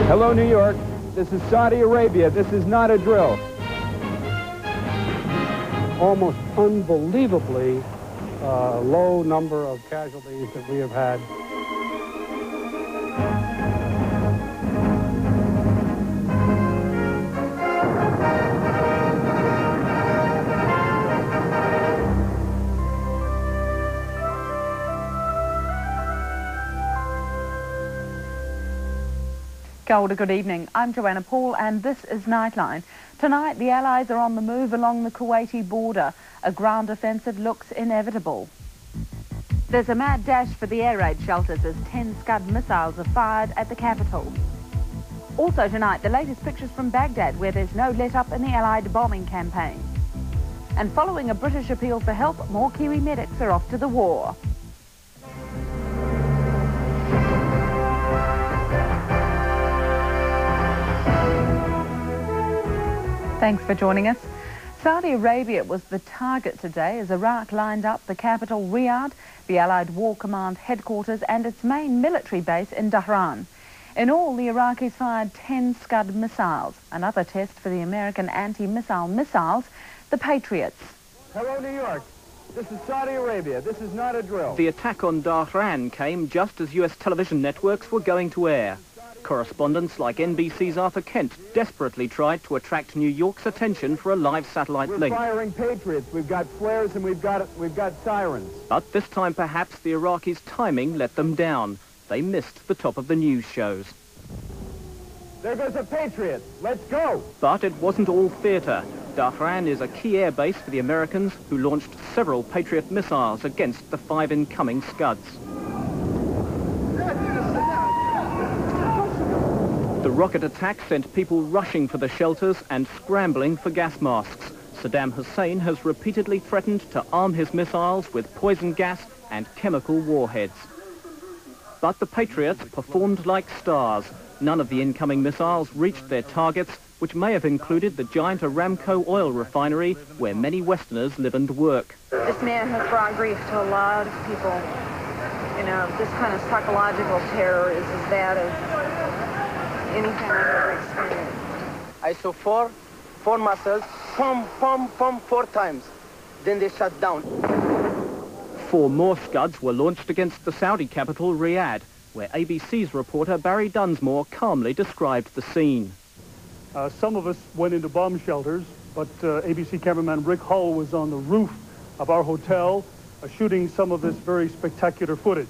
Hello, New York. This is Saudi Arabia. This is not a drill. Almost unbelievably low number of casualties that we have had. Good evening. I'm Joanna Paul and this is Nightline. Tonight the Allies are on the move along the Kuwaiti border. A ground offensive looks inevitable. There's a mad dash for the air raid shelters as 10 Scud missiles are fired at the capital. Also tonight, the latest pictures from Baghdad where there's no let-up in the Allied bombing campaign. And following a British appeal for help, more Kiwi medics are off to the war. Thanks for joining us. Saudi Arabia was the target today as Iraq lined up the capital Riyadh, the Allied War Command headquarters and its main military base in Dharan. In all, the Iraqis fired 10 Scud missiles, another test for the American anti-missile missiles, the Patriots. Hello, New York. This is Saudi Arabia. This is not a drill. The attack on Dharan came just as US television networks were going to air. Correspondents like NBC's Arthur Kent desperately tried to attract New York's attention for a live satellite link. We're firing Patriots. We've got flares and we've got sirens. But this time perhaps the Iraqis' timing let them down. They missed the top of the news shows. There goes a Patriot. Let's go. But it wasn't all theatre. Dharan is a key air base for the Americans who launched several Patriot missiles against the 5 incoming Scuds. The rocket attack sent people rushing for the shelters and scrambling for gas masks. Saddam Hussein has repeatedly threatened to arm his missiles with poison gas and chemical warheads. But the Patriots performed like stars. None of the incoming missiles reached their targets, which may have included the giant Aramco oil refinery where many Westerners live and work. This man has brought grief to a lot of people. You know, this kind of psychological terror is as bad as anything I've ever experienced. I saw four missiles, pum, 4 times. Then they shut down. 4 more Scuds were launched against the Saudi capital, Riyadh, where ABC's reporter Barry Dunsmore calmly described the scene. Some of us went into bomb shelters, but ABC cameraman Rick Hull was on the roof of our hotel shooting some of this very spectacular footage.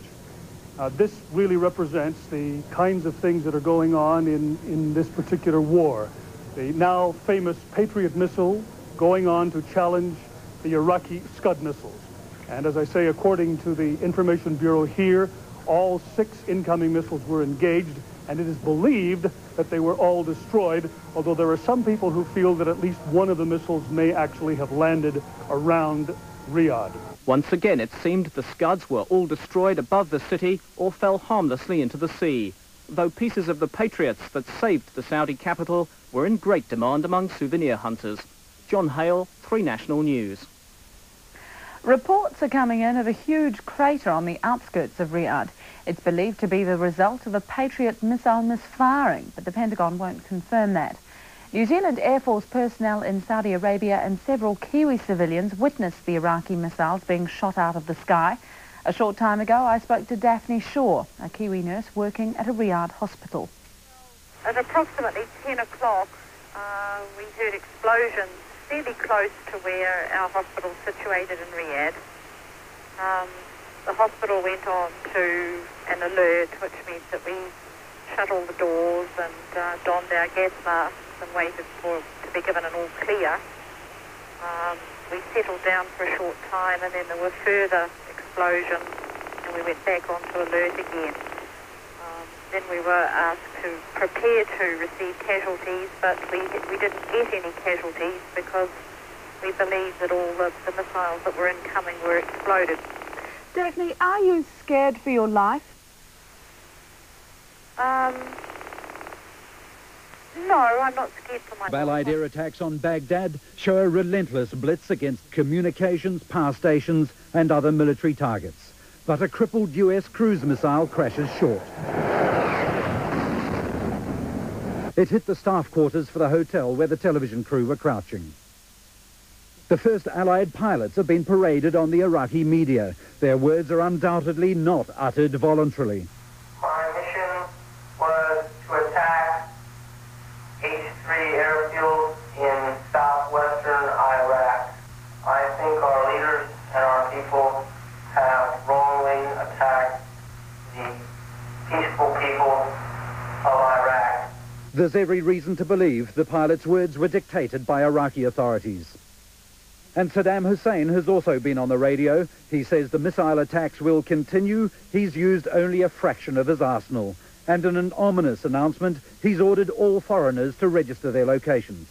This really represents the kinds of things that are going on in this particular war. The now famous Patriot missile going on to challenge the Iraqi Scud missiles. And as I say, according to the Information Bureau here, all 6 incoming missiles were engaged, and it is believed that they were all destroyed, although there are some people who feel that at least one of the missiles may actually have landed around Riyadh. Once again, it seemed the Scuds were all destroyed above the city or fell harmlessly into the sea, though pieces of the Patriots that saved the Saudi capital were in great demand among souvenir hunters. John Hale, 3 National News. Reports are coming in of a huge crater on the outskirts of Riyadh. It's believed to be the result of a Patriot missile misfiring, but the Pentagon won't confirm that. New Zealand Air Force personnel in Saudi Arabia and several Kiwi civilians witnessed the Iraqi missiles being shot out of the sky. A short time ago, I spoke to Daphne Shaw, a Kiwi nurse working at a Riyadh hospital. At approximately 10 o'clock, we heard explosions fairly close to where our hospital is situated in Riyadh. The hospital went on to an alert, which means that we shut all the doors and donned our gas masks and waited to be given an all clear. We settled down for a short time and then there were further explosions and we went back onto alert again. Then we were asked to prepare to receive casualties, but we didn't get any casualties because we believe that all the missiles that were incoming were exploded. Daphne, are you scared for your life? No, I'm not scared for my life. Allied air attacks on Baghdad show a relentless blitz against communications, power stations and other military targets. But a crippled US cruise missile crashes short. It hit the staff quarters for the hotel where the television crew were crouching. The first Allied pilots have been paraded on the Iraqi media. Their words are undoubtedly not uttered voluntarily. My mission was to attack H-3 airfields in southwestern Iraq. I think our leaders and our people have wrongly attacked the peaceful people of Iraq. There's every reason to believe the pilot's words were dictated by Iraqi authorities. And Saddam Hussein has also been on the radio. He says the missile attacks will continue. He's used only a fraction of his arsenal. And in an ominous announcement, he's ordered all foreigners to register their locations.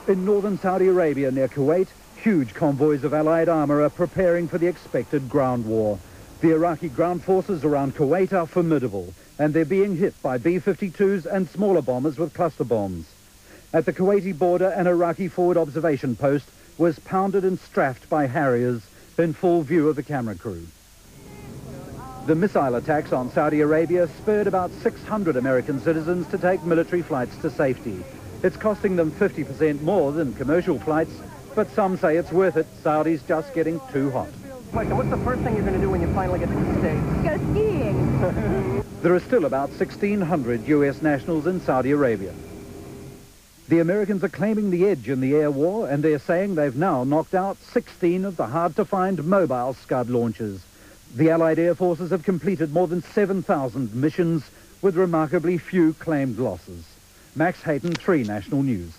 In northern Saudi Arabia near Kuwait, huge convoys of Allied armour are preparing for the expected ground war. The Iraqi ground forces around Kuwait are formidable, and they're being hit by B-52s and smaller bombers with cluster bombs. At the Kuwaiti border, an Iraqi forward observation post was pounded and strafed by Harriers in full view of the camera crew. The missile attacks on Saudi Arabia spurred about 600 American citizens to take military flights to safety. It's costing them 50% more than commercial flights, but some say it's worth it. Saudi's just getting too hot. Question, what's the first thing you're going to do when you finally get to the States? Go skiing. There are still about 1,600 US nationals in Saudi Arabia. The Americans are claiming the edge in the air war, and they're saying they've now knocked out 16 of the hard-to-find mobile Scud launchers. The Allied air forces have completed more than 7,000 missions with remarkably few claimed losses. Max Hayton, 3 National News.